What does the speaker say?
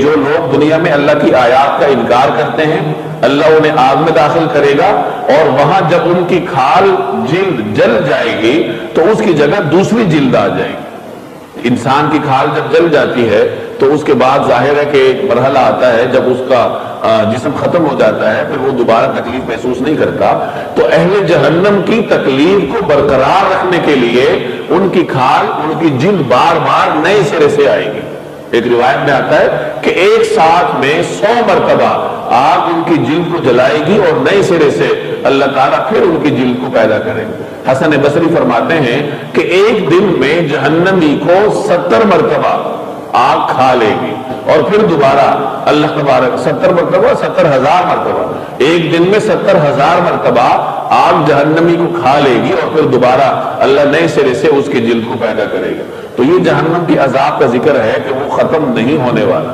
जो लोग दुनिया में अल्लाह की आयात का इनकार करते हैं, अल्लाह उन्हें आग में दाखिल करेगा और वहां जब उनकी खाल जिल्द जल जाएगी तो उसकी जगह दूसरी जिल्द आ जाएगी। इंसान की खाल जब जल जाती है तो उसके बाद जाहिर है कि एक मरहला आता है जब उसका जिस्म खत्म हो जाता है, फिर वो दोबारा तकलीफ महसूस नहीं करता। तो अहले जहन्नम की तकलीफ को बरकरार रखने के लिए उनकी खाल, उनकी जिल्द बार बार नए सिरे से आएगी। एक रिवायत में आता है कि एक साथ में 100 मरतबा आग उनकी जिल्द को जलाएगी और नए सिरे से अल्लाह ताला फिर उनकी जिल्द को पैदा करेंगे। हसन बसरी फरमाते हैं कि एक दिन में जहन्नमी को 70 मरतबा आग खा लेगी और फिर दोबारा अल्लाह तबारक 70 मरतबा 70,000 मरतबा, एक दिन में 70,000 मरतबा आग जहन्नमी को खा लेगी और फिर दोबारा अल्लाह नए सिरे से उसकी जिल्द को पैदा करेगा। तो ये जहन्नम की अजाब का जिक्र है कि वो खत्म नहीं होने वाला।